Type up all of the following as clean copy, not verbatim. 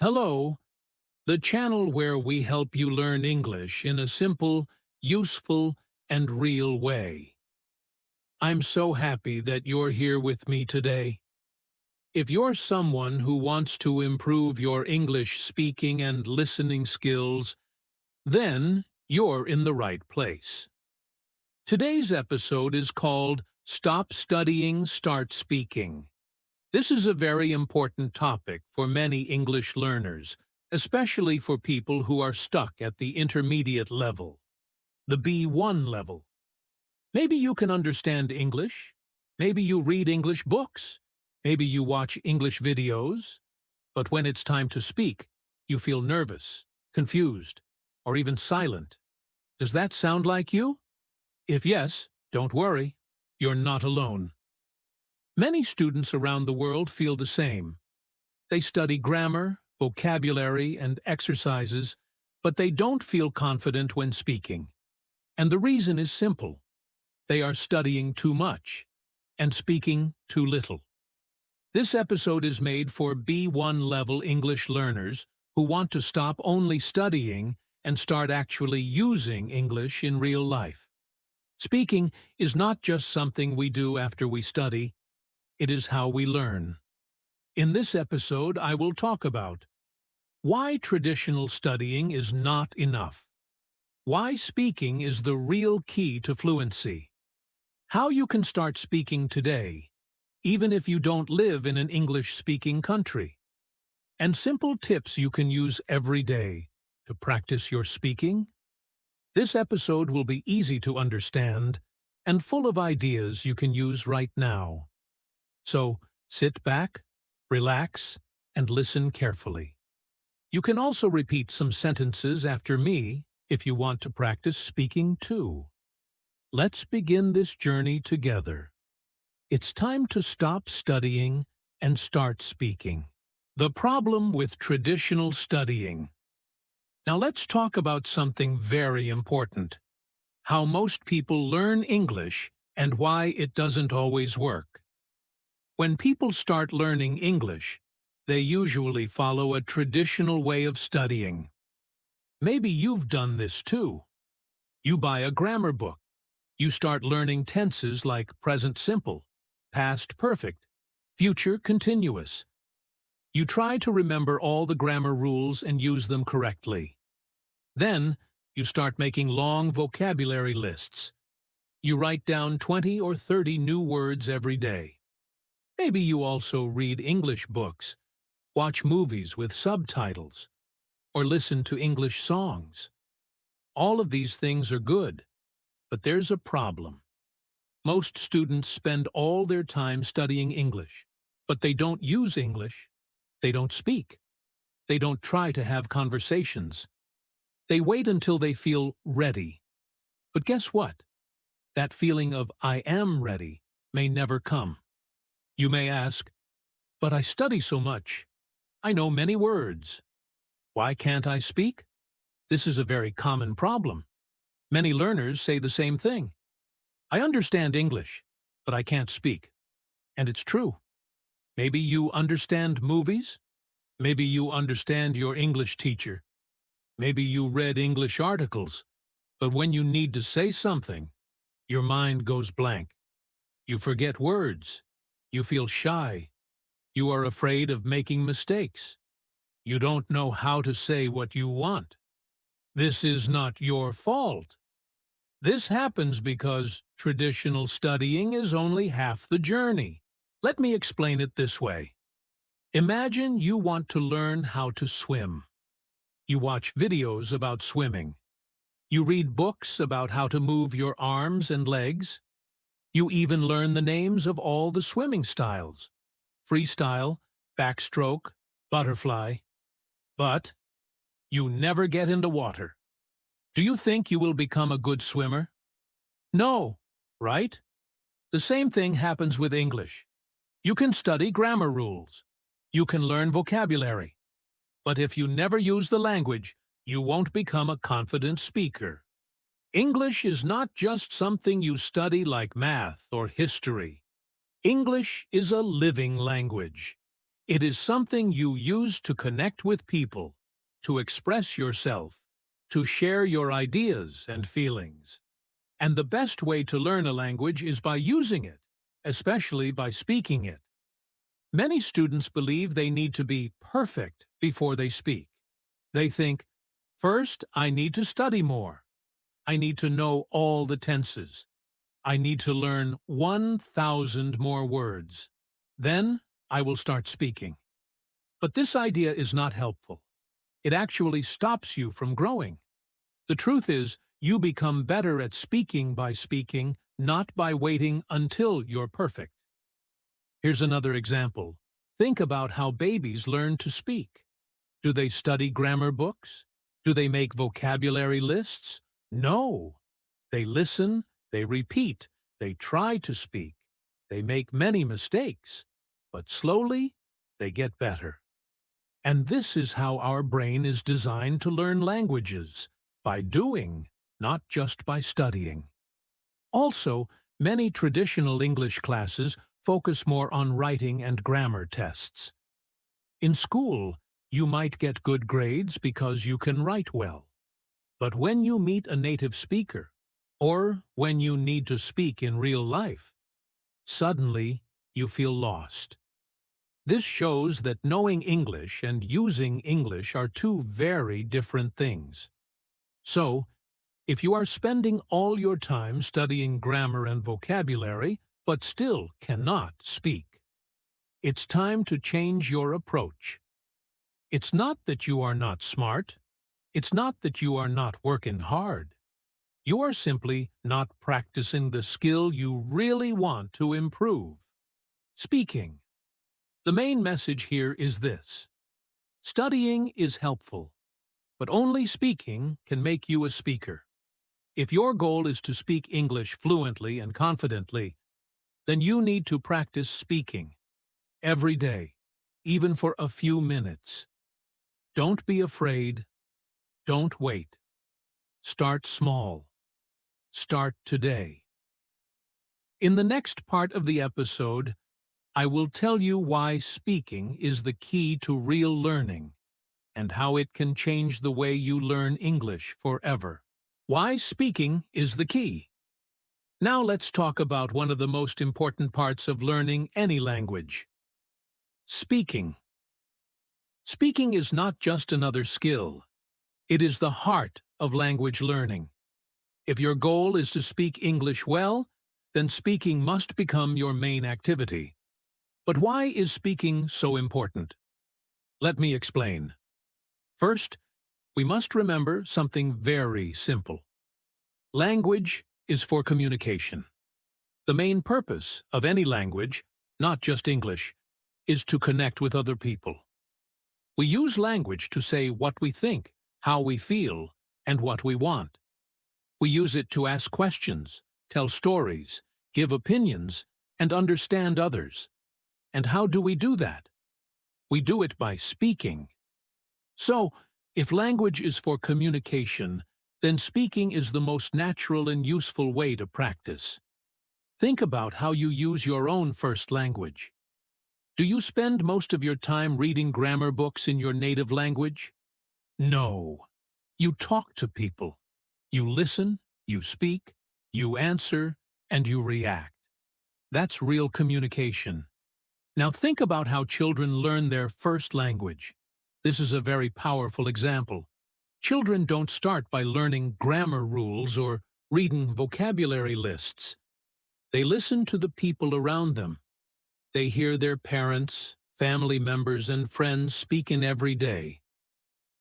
Hello, the channel where we help you learn English in a simple, useful, and real way. I'm so happy that you're here with me today. If you're someone who wants to improve your English speaking and listening skills, then you're in the right place. Today's episode is called Stop Studying, Start Speaking. This is a very important topic for many English learners, especially for people who are stuck at the intermediate level, the B1 level. Maybe you can understand English, maybe you read English books, maybe you watch English videos, but when it's time to speak, you feel nervous, confused, or even silent. Does that sound like you? If yes, don't worry, you're not alone. Many students around the world feel the same. They study grammar, vocabulary, and exercises, but they don't feel confident when speaking. And the reason is simple. They are studying too much and speaking too little. This episode is made for B1 level English learners who want to stop only studying and start actually using English in real life. Speaking is not just something we do after we study. It is how we learn. In this episode, I will talk about why traditional studying is not enough, why speaking is the real key to fluency, how you can start speaking today, even if you don't live in an English-speaking country, and simple tips you can use every day to practice your speaking. This episode will be easy to understand and full of ideas you can use right now. So, sit back, relax, and listen carefully. You can also repeat some sentences after me if you want to practice speaking too. Let's begin this journey together. It's time to stop studying and start speaking. The problem with traditional studying. Now let's talk about something very important. How most people learn English and why it doesn't always work. When people start learning English, they usually follow a traditional way of studying. Maybe you've done this too. You buy a grammar book. You start learning tenses like present simple, past perfect, future continuous. You try to remember all the grammar rules and use them correctly. Then, you start making long vocabulary lists. You write down 20 or 30 new words every day. Maybe you also read English books, watch movies with subtitles, or listen to English songs. All of these things are good, but there's a problem. Most students spend all their time studying English, but they don't use English. They don't speak. They don't try to have conversations. They wait until they feel ready. But guess what? That feeling of I am ready may never come. You may ask, but I study so much. I know many words. Why can't I speak? This is a very common problem. Many learners say the same thing. I understand English, but I can't speak. And it's true. Maybe you understand movies. Maybe you understand your English teacher. Maybe you read English articles, but when you need to say something, your mind goes blank. You forget words. You feel shy. You are afraid of making mistakes. You don't know how to say what you want. This is not your fault. This happens because traditional studying is only half the journey. Let me explain it this way. Imagine you want to learn how to swim. You watch videos about swimming. You read books about how to move your arms and legs. You even learn the names of all the swimming styles: freestyle, backstroke, butterfly. But you never get into water. Do you think you will become a good swimmer? No, right? The same thing happens with English. You can study grammar rules. You can learn vocabulary. But if you never use the language, you won't become a confident speaker. English is not just something you study like math or history. English is a living language. It is something you use to connect with people, to express yourself, to share your ideas and feelings. And the best way to learn a language is by using it, especially by speaking it. Many students believe they need to be perfect before they speak. They think, first, I need to study more. I need to know all the tenses. I need to learn 1,000 more words. Then I will start speaking. But this idea is not helpful. It actually stops you from growing. The truth is, you become better at speaking by speaking, not by waiting until you're perfect. Here's another example. Think about how babies learn to speak. Do they study grammar books? Do they make vocabulary lists? No. They listen, they repeat, they try to speak. They make many mistakes, but slowly they get better. And this is how our brain is designed to learn languages, by doing, not just by studying. Also, many traditional English classes focus more on writing and grammar tests. In school, you might get good grades because you can write well. But when you meet a native speaker, or when you need to speak in real life, suddenly you feel lost. This shows that knowing English and using English are two very different things. So, if you are spending all your time studying grammar and vocabulary, but still cannot speak, it's time to change your approach. It's not that you are not smart. It's not that you are not working hard. You are simply not practicing the skill you really want to improve: speaking. The main message here is this: studying is helpful, but only speaking can make you a speaker. If your goal is to speak English fluently and confidently, then you need to practice speaking every day, even for a few minutes. Don't be afraid. Don't wait. Start small. Start today. In the next part of the episode, I will tell you why speaking is the key to real learning and how it can change the way you learn English forever. Why speaking is the key. Now let's talk about one of the most important parts of learning any language: speaking. Speaking is not just another skill. It is the heart of language learning. If your goal is to speak English well, then speaking must become your main activity. But why is speaking so important? Let me explain. First, we must remember something very simple. Language is for communication. The main purpose of any language, not just English, is to connect with other people. We use language to say what we think, how we feel, and what we want. We use it to ask questions, tell stories, give opinions, and understand others. And how do we do that? We do it by speaking. So, if language is for communication, then speaking is the most natural and useful way to practice. Think about how you use your own first language. Do you spend most of your time reading grammar books in your native language? No. You talk to people. You listen, you speak, you answer, and you react. That's real communication. Now think about how children learn their first language. This is a very powerful example. Children don't start by learning grammar rules or reading vocabulary lists. They listen to the people around them. They hear their parents, family members, and friends speaking every day.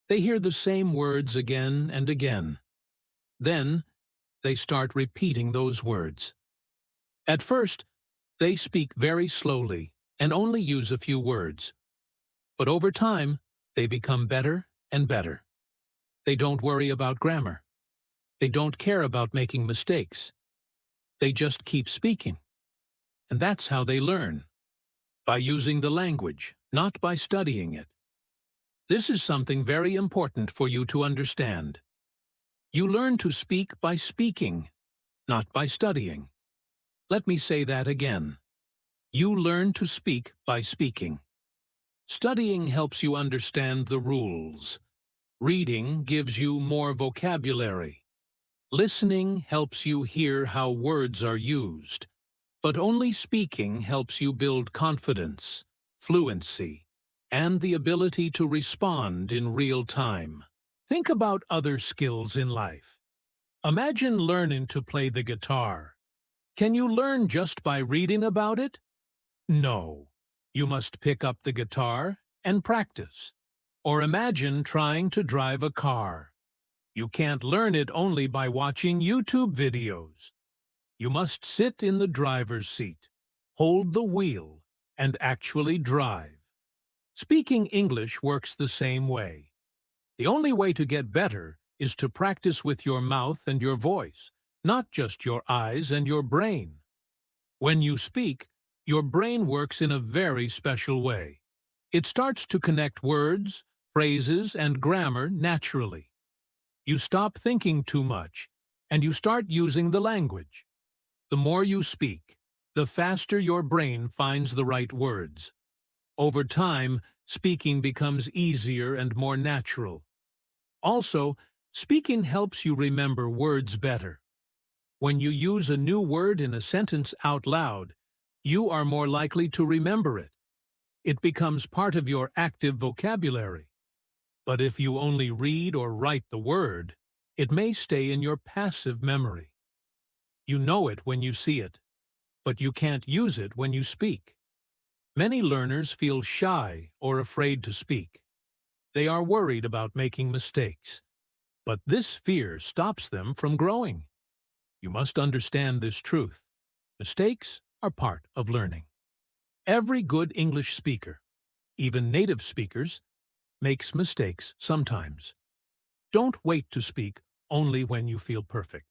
They hear the same words again and again. Then, they start repeating those words. At first, they speak very slowly and only use a few words. But over time, they become better and better. They don't worry about grammar. They don't care about making mistakes. They just keep speaking. And that's how they learn. By using the language, not by studying it. This is something very important for you to understand. You learn to speak by speaking, not by studying. Let me say that again. You learn to speak by speaking. Studying helps you understand the rules. Reading gives you more vocabulary. Listening helps you hear how words are used. But only speaking helps you build confidence, fluency, and the ability to respond in real time. Think about other skills in life. Imagine learning to play the guitar. Can you learn just by reading about it? No. You must pick up the guitar and practice. Or imagine trying to drive a car. You can't learn it only by watching YouTube videos. You must sit in the driver's seat, hold the wheel, and actually drive. Speaking English works the same way. The only way to get better is to practice with your mouth and your voice, not just your eyes and your brain. When you speak, your brain works in a very special way. It starts to connect words, phrases, and grammar naturally. You stop thinking too much, and you start using the language. The more you speak, the faster your brain finds the right words. Over time, speaking becomes easier and more natural. Also, speaking helps you remember words better. When you use a new word in a sentence out loud, you are more likely to remember it. It becomes part of your active vocabulary. But if you only read or write the word, it may stay in your passive memory. You know it when you see it, but you can't use it when you speak. Many learners feel shy or afraid to speak. They are worried about making mistakes, but this fear stops them from growing. You must understand this truth. Mistakes are part of learning. Every good English speaker, even native speakers, makes mistakes sometimes. Don't wait to speak only when you feel perfect.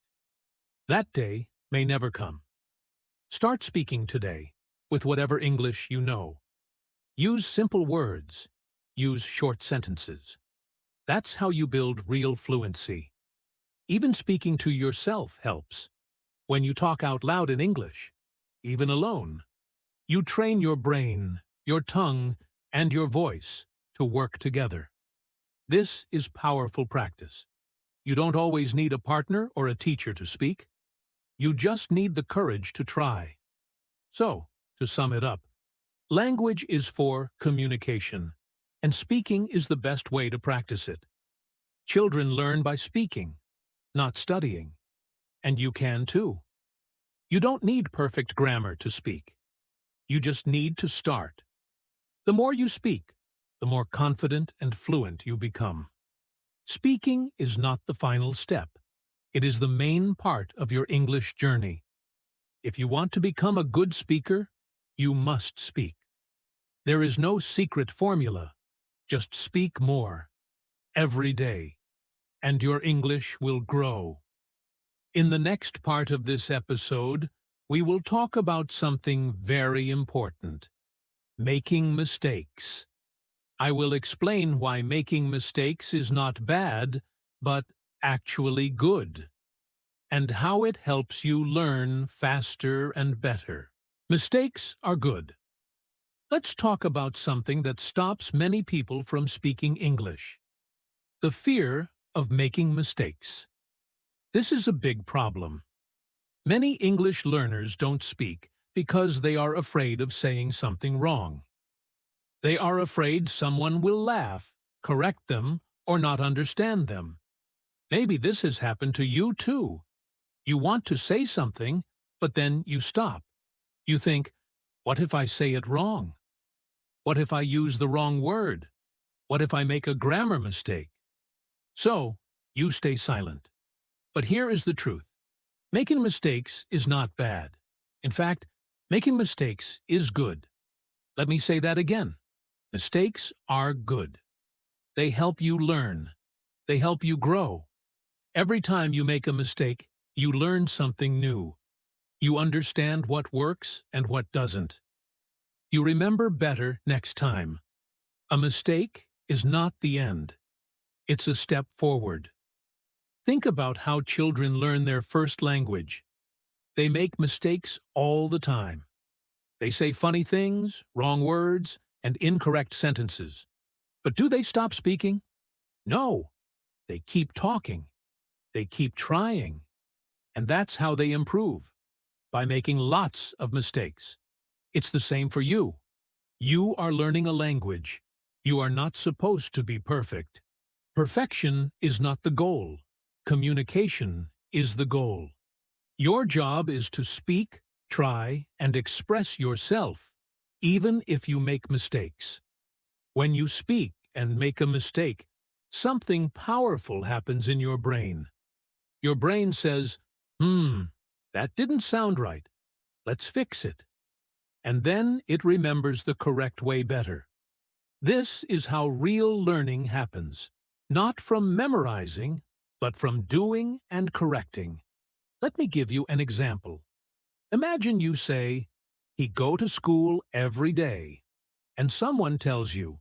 That day may never come. Start speaking today with whatever English you know. Use simple words. Use short sentences. That's how you build real fluency. Even speaking to yourself helps. When you talk out loud in English, even alone, you train your brain, your tongue, and your voice to work together. This is powerful practice. You don't always need a partner or a teacher to speak. You just need the courage to try. So, to sum it up, language is for communication, and speaking is the best way to practice it. Children learn by speaking, not studying. And you can too. You don't need perfect grammar to speak. You just need to start. The more you speak, the more confident and fluent you become. Speaking is not the final step. It is the main part of your English journey. If you want to become a good speaker, you must speak. There is no secret formula. Just speak more, every day, and your English will grow. In the next part of this episode, we will talk about something very important: making mistakes. I will explain why making mistakes is not bad, but actually good, and how it helps you learn faster and better. Mistakes are good. Let's talk about something that stops many people from speaking English: the fear of making mistakes. This is a big problem. Many English learners don't speak because they are afraid of saying something wrong. They are afraid someone will laugh, correct them, or not understand them. Maybe this has happened to you too. You want to say something, but then you stop. You think, what if I say it wrong? What if I use the wrong word? What if I make a grammar mistake? So, you stay silent. But here is the truth. Making mistakes is not bad. In fact, making mistakes is good. Let me say that again. Mistakes are good. They help you learn. They help you grow. Every time you make a mistake, you learn something new. You understand what works and what doesn't. You remember better next time. A mistake is not the end. It's a step forward. Think about how children learn their first language. They make mistakes all the time. They say funny things, wrong words, and incorrect sentences. But do they stop speaking? No. They keep talking. They keep trying. And that's how they improve, by making lots of mistakes. It's the same for you. You are learning a language. You are not supposed to be perfect. Perfection is not the goal. Communication is the goal. Your job is to speak, try, and express yourself, even if you make mistakes. When you speak and make a mistake, something powerful happens in your brain. Your brain says, that didn't sound right. Let's fix it. And then it remembers the correct way better. This is how real learning happens, not from memorizing, but from doing and correcting. Let me give you an example. Imagine you say, "He go to school every day," and someone tells you,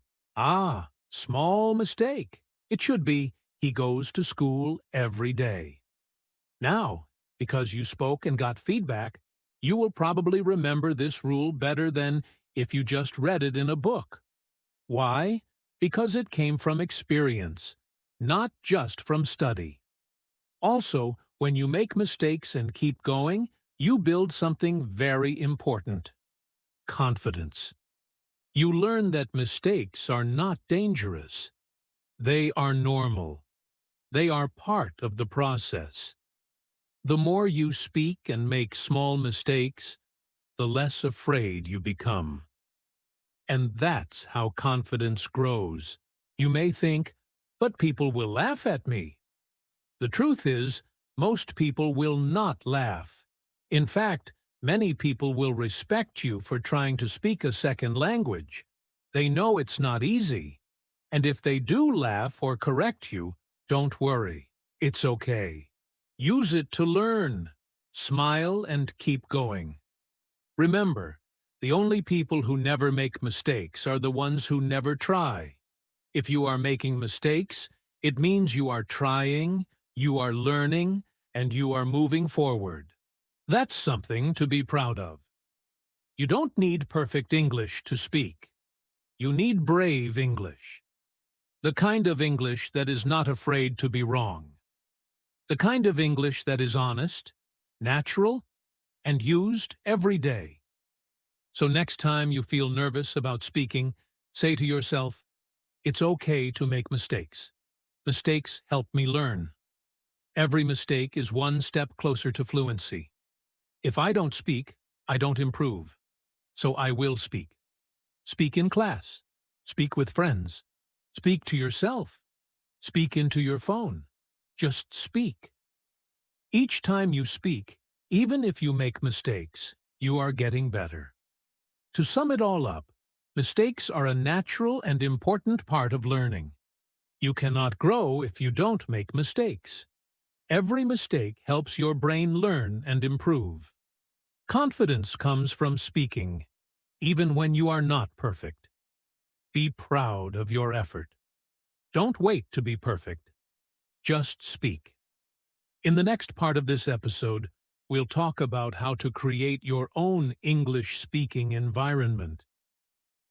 small mistake. It should be, "He goes to school every day." Now, because you spoke and got feedback, you will probably remember this rule better than if you just read it in a book. Why? Because it came from experience, not just from study. Also, when you make mistakes and keep going, you build something very important: confidence. You learn that mistakes are not dangerous. They are normal. They are part of the process. The more you speak and make small mistakes, the less afraid you become. And that's how confidence grows. You may think, "But people will laugh at me." The truth is, most people will not laugh. In fact, many people will respect you for trying to speak a second language. They know it's not easy. And if they do laugh or correct you, don't worry. It's okay. Use it to learn. Smile and keep going. Remember, the only people who never make mistakes are the ones who never try. If you are making mistakes, it means you are trying, you are learning, and you are moving forward. That's something to be proud of. You don't need perfect English to speak. You need brave English. The kind of English that is not afraid to be wrong. The kind of English that is honest, natural, and used every day. So next time you feel nervous about speaking, say to yourself, "It's okay to make mistakes. Mistakes help me learn." Every mistake is one step closer to fluency. If I don't speak, I don't improve. So I will speak. Speak in class. Speak with friends. Speak to yourself. Speak into your phone. Just speak. Each time you speak, even if you make mistakes, you are getting better. To sum it all up, mistakes are a natural and important part of learning. You cannot grow if you don't make mistakes. Every mistake helps your brain learn and improve. Confidence comes from speaking, even when you are not perfect. Be proud of your effort. Don't wait to be perfect. Just speak. In the next part of this episode, we'll talk about how to create your own English-speaking environment.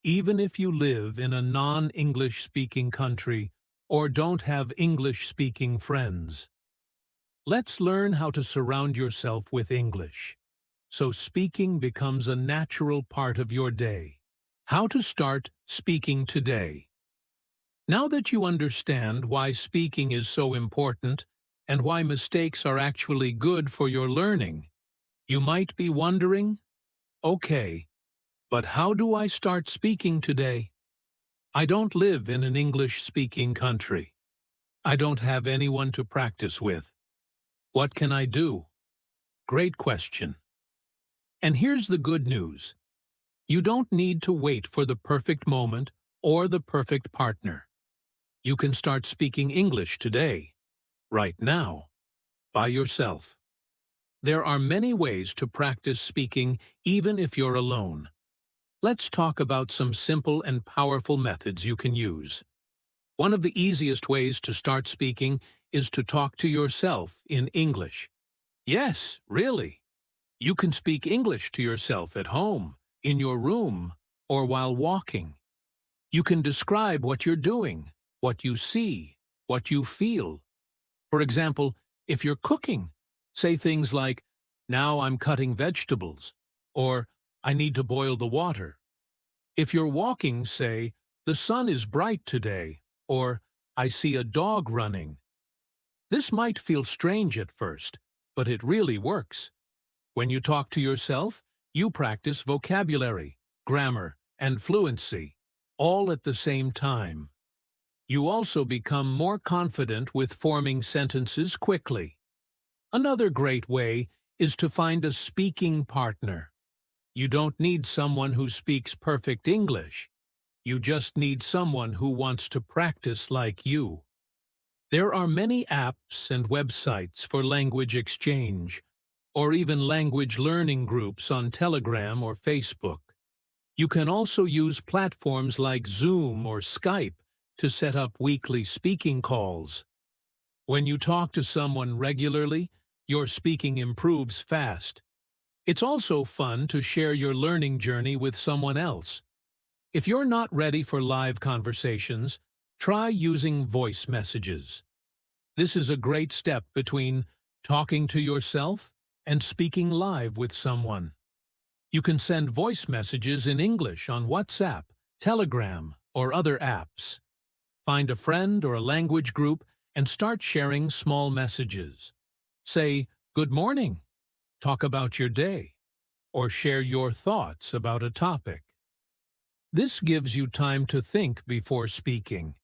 Even if you live in a non-English-speaking country or don't have English-speaking friends, let's learn how to surround yourself with English, so speaking becomes a natural part of your day. How to start speaking today. Now that you understand why speaking is so important and why mistakes are actually good for your learning, you might be wondering, "Okay, but how do I start speaking today? I don't live in an English-speaking country. I don't have anyone to practice with. What can I do?" Great question. And here's the good news. You don't need to wait for the perfect moment or the perfect partner. You can start speaking English today, right now, by yourself. There are many ways to practice speaking even if you're alone. Let's talk about some simple and powerful methods you can use. One of the easiest ways to start speaking is to talk to yourself in English. Yes, really. You can speak English to yourself at home, in your room, or while walking. You can describe what you're doing, what you see, what you feel. For example, if you're cooking, say things like, "Now I'm cutting vegetables," or "I need to boil the water." If you're walking, say, "The sun is bright today," or "I see a dog running." This might feel strange at first, but it really works. When you talk to yourself, you practice vocabulary, grammar, and fluency, all at the same time. You also become more confident with forming sentences quickly. Another great way is to find a speaking partner. You don't need someone who speaks perfect English. You just need someone who wants to practice like you. There are many apps and websites for language exchange, or even language learning groups on Telegram or Facebook. You can also use platforms like Zoom or Skype to set up weekly speaking calls. When you talk to someone regularly, your speaking improves fast. It's also fun to share your learning journey with someone else. If you're not ready for live conversations, try using voice messages. This is a great step between talking to yourself and speaking live with someone. You can send voice messages in English on WhatsApp, Telegram, or other apps. Find a friend or a language group and start sharing small messages. Say, "Good morning," talk about your day, or share your thoughts about a topic. This gives you time to think before speaking,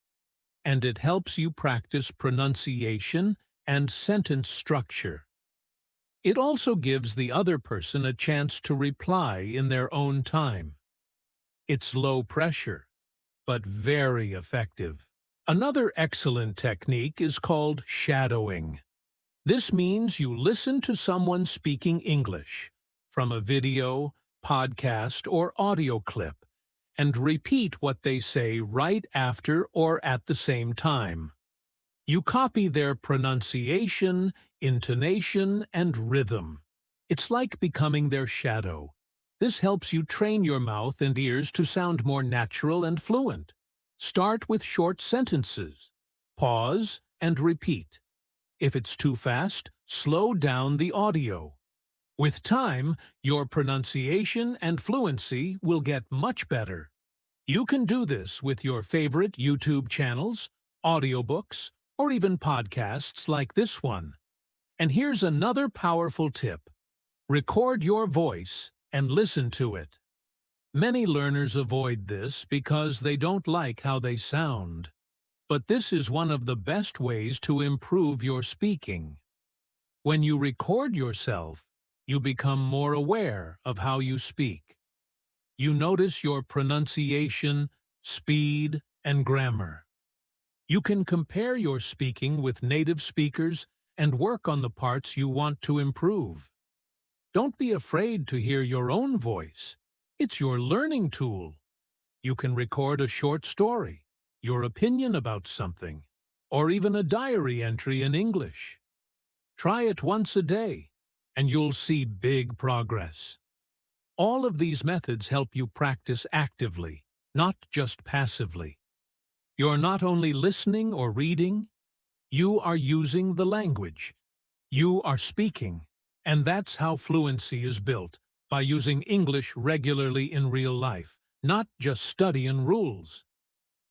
and it helps you practice pronunciation and sentence structure. It also gives the other person a chance to reply in their own time. It's low pressure, but very effective. Another excellent technique is called shadowing. This means you listen to someone speaking English from a video, podcast, or audio clip and repeat what they say right after or at the same time. You copy their pronunciation, intonation, and rhythm. It's like becoming their shadow. This helps you train your mouth and ears to sound more natural and fluent. Start with short sentences. Pause and repeat. If it's too fast, slow down the audio. With time, your pronunciation and fluency will get much better. You can do this with your favorite YouTube channels, audiobooks, or even podcasts like this one. And here's another powerful tip. Record your voice and listen to it. Many learners avoid this because they don't like how they sound. But this is one of the best ways to improve your speaking. When you record yourself, you become more aware of how you speak. You notice your pronunciation, speed, and grammar. You can compare your speaking with native speakers and work on the parts you want to improve. Don't be afraid to hear your own voice. It's your learning tool. You can record a short story, your opinion about something, or even a diary entry in English. Try it once a day, and you'll see big progress. All of these methods help you practice actively, not just passively. You're not only listening or reading, you are using the language. You are speaking, and that's how fluency is built, by using English regularly in real life, not just studying rules.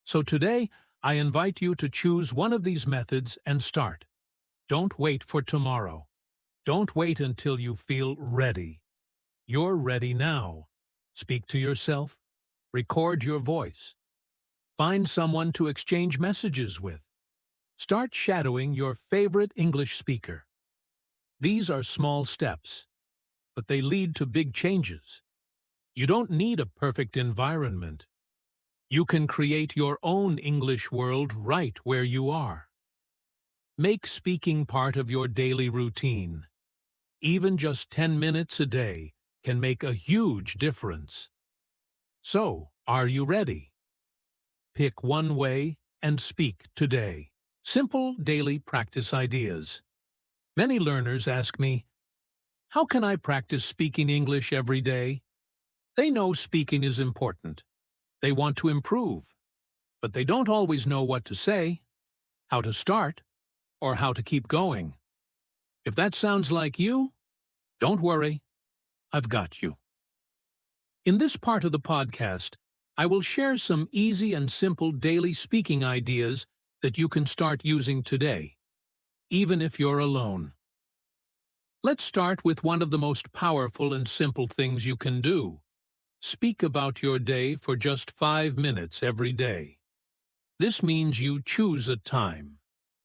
So today, I invite you to choose one of these methods and start. Don't wait for tomorrow. Don't wait until you feel ready. You're ready now. Speak to yourself. Record your voice. Find someone to exchange messages with. Start shadowing your favorite English speaker. These are small steps, but they lead to big changes. You don't need a perfect environment. You can create your own English world right where you are. Make speaking part of your daily routine. Even just 10 minutes a day can make a huge difference. So, are you ready? Pick one way and speak today. Simple daily practice ideas. Many learners ask me, how can I practice speaking English every day? They know speaking is important. They want to improve, but they don't always know what to say, how to start, or how to keep going. If that sounds like you, don't worry, I've got you. In this part of the podcast, I will share some easy and simple daily speaking ideas that you can start using today, even if you're alone. Let's start with one of the most powerful and simple things you can do. Speak about your day for just 5 minutes every day. This means you choose a time,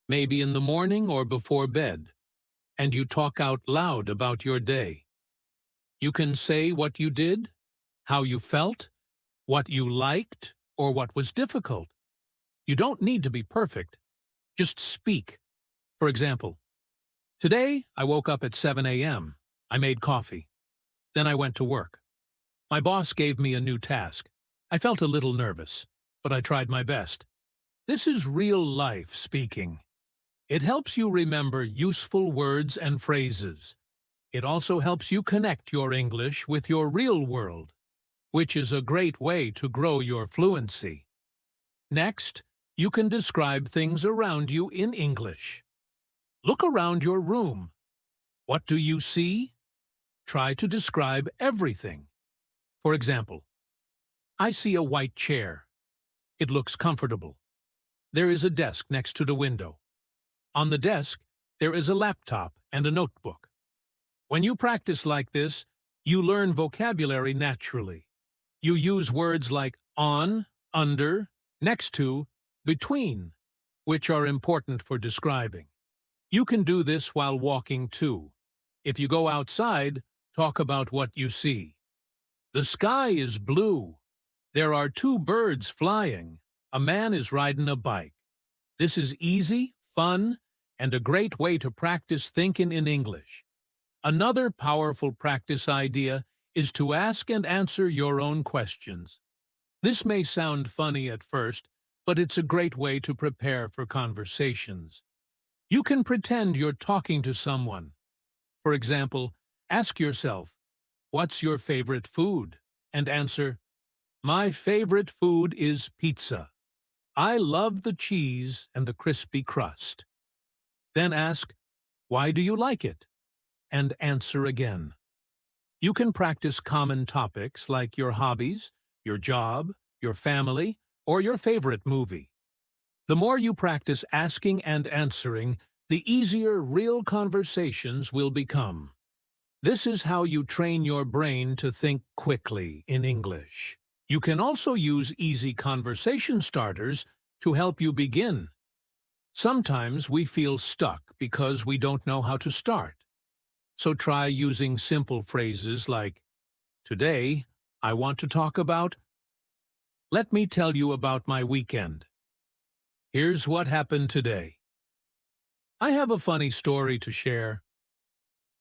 maybe in the morning or before bed, and you talk out loud about your day. You can say what you did, how you felt, what you liked, or what was difficult. You don't need to be perfect. Just speak. For example, today I woke up at 7 a.m. I made coffee. Then I went to work. My boss gave me a new task. I felt a little nervous, but I tried my best. This is real life speaking. It helps you remember useful words and phrases. It also helps you connect your English with your real world, which is a great way to grow your fluency. Next, you can describe things around you in English. Look around your room. What do you see? Try to describe everything. For example, I see a white chair. It looks comfortable. There is a desk next to the window. On the desk, there is a laptop and a notebook. When you practice like this, you learn vocabulary naturally. You use words like on, under, next to, between, which are important for describing. You can do this while walking too. If you go outside, talk about what you see. The sky is blue. There are 2 birds flying. A man is riding a bike. This is easy, fun, and a great way to practice thinking in English. Another powerful practice idea is to ask and answer your own questions. This may sound funny at first, but it's a great way to prepare for conversations. You can pretend you're talking to someone. For example, ask yourself, "What's your favorite food?" and answer, "My favorite food is pizza. I love the cheese and the crispy crust." Then ask, "Why do you like it?" and answer again. You can practice common topics like your hobbies, your job, your family, or your favorite movie. The more you practice asking and answering, the easier real conversations will become. This is how you train your brain to think quickly in English. You can also use easy conversation starters to help you begin. Sometimes we feel stuck because we don't know how to start. So try using simple phrases like, "Today, I want to talk about," "Let me tell you about my weekend," "Here's what happened today." I have a funny story to share.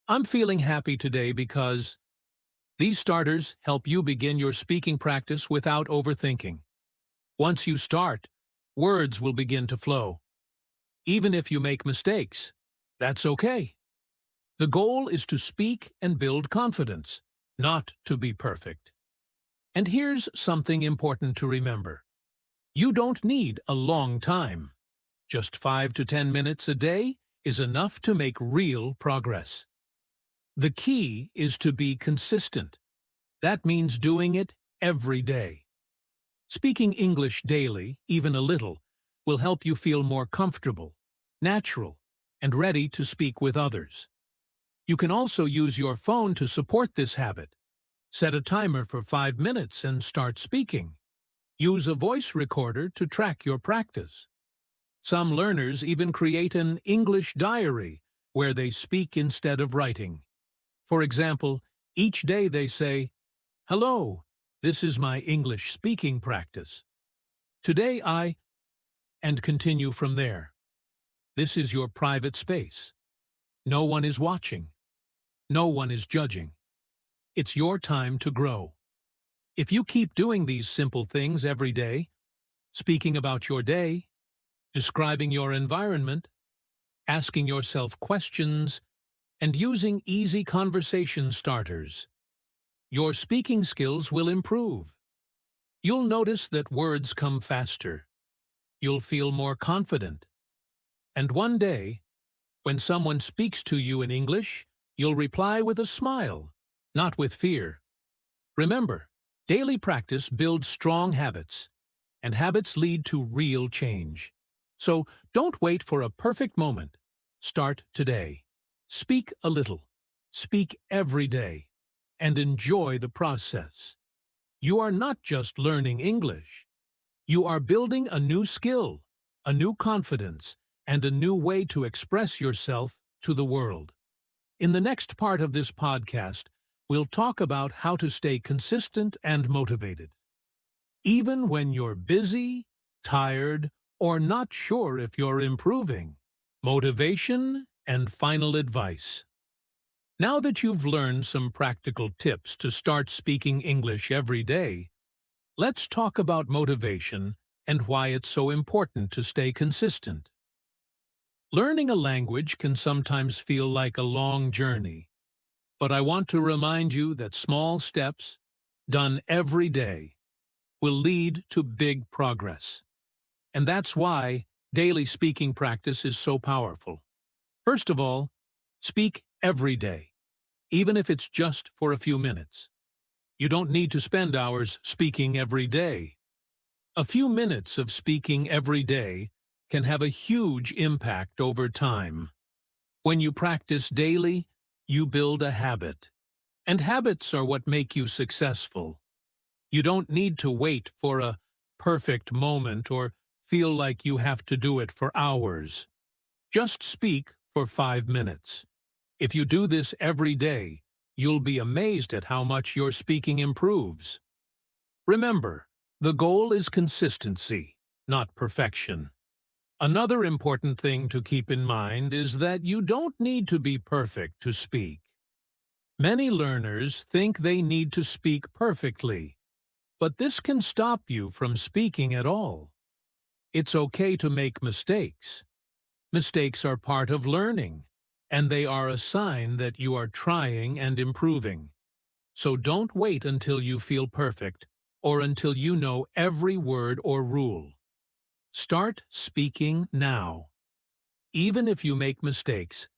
I'm feeling happy today because these starters help you begin your speaking practice without overthinking. Once you start, words will begin to flow. Even if you make mistakes, that's okay. The goal is to speak and build confidence, not to be perfect. And here's something important to remember. You don't need a long time. Just 5 to 10 minutes a day is enough to make real progress. The key is to be consistent. That means doing it every day. Speaking English daily, even a little, will help you feel more comfortable, natural, and ready to speak with others. You can also use your phone to support this habit. Set a timer for 5 minutes and start speaking. Use a voice recorder to track your practice. Some learners even create an English diary where they speak instead of writing. For example, each day they say, "Hello, this is my English speaking practice. Today and continue from there. This is your private space. No one is watching. No one is judging. It's your time to grow." If you keep doing these simple things every day, speaking about your day, describing your environment, asking yourself questions, and using easy conversation starters, your speaking skills will improve. You'll notice that words come faster, you'll feel more confident. And one day, when someone speaks to you in English, you'll reply with a smile, not with fear. Remember, daily practice builds strong habits, and habits lead to real change. So don't wait for a perfect moment. Start today. Speak a little. Speak every day. And enjoy the process. You are not just learning English. You are building a new skill, a new confidence, and a new way to express yourself to the world. In the next part of this podcast, we'll talk about how to stay consistent and motivated. Even when you're busy, tired, or not sure if you're improving. Motivation and final advice. Now that you've learned some practical tips to start speaking English every day, let's talk about motivation and why it's so important to stay consistent. Learning a language can sometimes feel like a long journey, but I want to remind you that small steps, done every day, will lead to big progress. And that's why daily speaking practice is so powerful. First of all, speak every day, even if it's just for a few minutes. You don't need to spend hours speaking every day. A few minutes of speaking every day can have a huge impact over time. When you practice daily, you build a habit. And habits are what make you successful. You don't need to wait for a perfect moment or feel like you have to do it for hours. Just speak for 5 minutes. If you do this every day, you'll be amazed at how much your speaking improves. Remember, the goal is consistency, not perfection. Another important thing to keep in mind is that you don't need to be perfect to speak. Many learners think they need to speak perfectly, but this can stop you from speaking at all. It's okay to make mistakes. Mistakes are part of learning, and they are a sign that you are trying and improving. So don't wait until you feel perfect or until you know every word or rule. Start speaking now. Even if you make mistakes,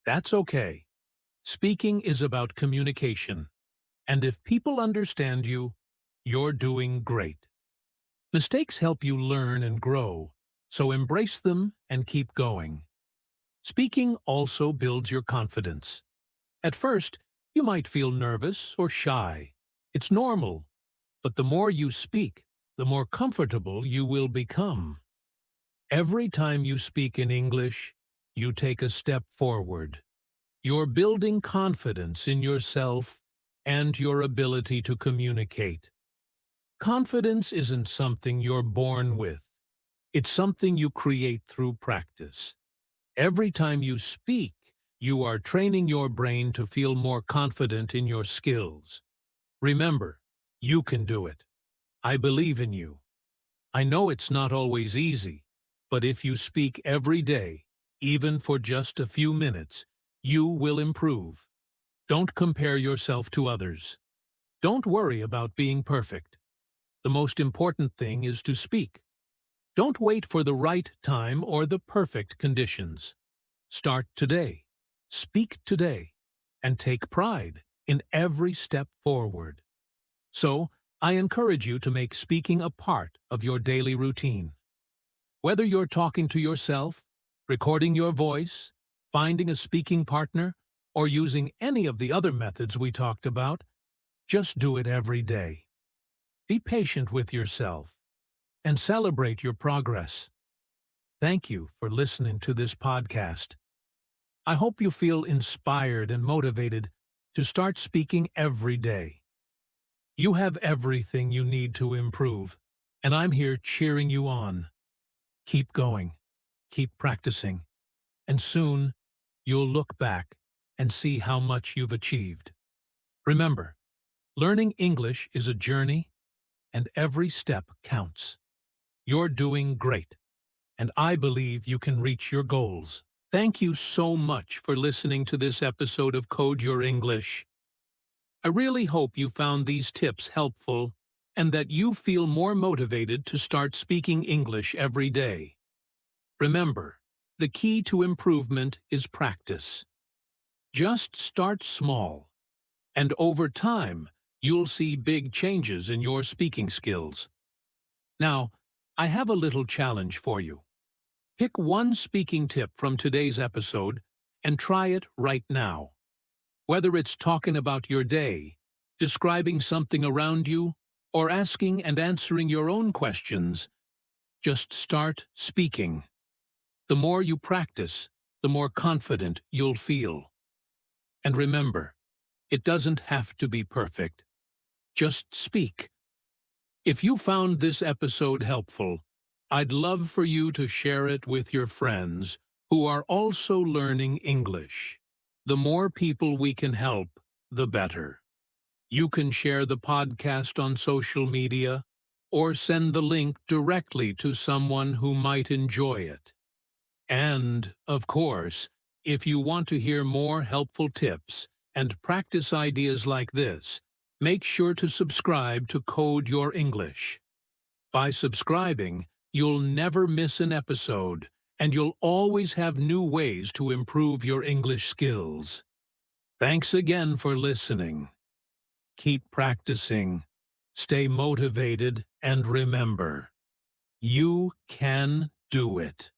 that's okay. Speaking is about communication, and if people understand you, you're doing great. Mistakes help you learn and grow, so embrace them and keep going. Speaking also builds your confidence. At first, you might feel nervous or shy. It's normal, but the more you speak, the more comfortable you will become. Every time you speak in English, you take a step forward. You're building confidence in yourself and your ability to communicate. Confidence isn't something you're born with. It's something you create through practice. Every time you speak, you are training your brain to feel more confident in your skills. Remember, you can do it. I believe in you. I know it's not always easy, but if you speak every day, even for just a few minutes, you will improve. Don't compare yourself to others. Don't worry about being perfect. The most important thing is to speak. Don't wait for the right time or the perfect conditions. Start today, speak today, and take pride in every step forward. So, I encourage you to make speaking a part of your daily routine. Whether you're talking to yourself, recording your voice, finding a speaking partner, or using any of the other methods we talked about, just do it every day. Be patient with yourself and celebrate your progress. Thank you for listening to this podcast. I hope you feel inspired and motivated to start speaking every day. You have everything you need to improve, and I'm here cheering you on. Keep going, keep practicing, and soon you'll look back and see how much you've achieved. Remember, learning English is a journey, and every step counts. You're doing great, and I believe you can reach your goals. Thank you so much for listening to this episode of Code Your English. I really hope you found these tips helpful and that you feel more motivated to start speaking English every day. Remember, the key to improvement is practice. Just start small, and over time, you'll see big changes in your speaking skills. Now, I have a little challenge for you. Pick one speaking tip from today's episode and try it right now. Whether it's talking about your day, describing something around you, or asking and answering your own questions, just start speaking. The more you practice, the more confident you'll feel. And remember, it doesn't have to be perfect. Just speak. If you found this episode helpful, I'd love for you to share it with your friends who are also learning English. The more people we can help, the better. You can share the podcast on social media or send the link directly to someone who might enjoy it. And, of course, if you want to hear more helpful tips and practice ideas like this, make sure to subscribe to Code Your English. By subscribing, you'll never miss an episode, and you'll always have new ways to improve your English skills. Thanks again for listening. Keep practicing, stay motivated, and remember, you can do it.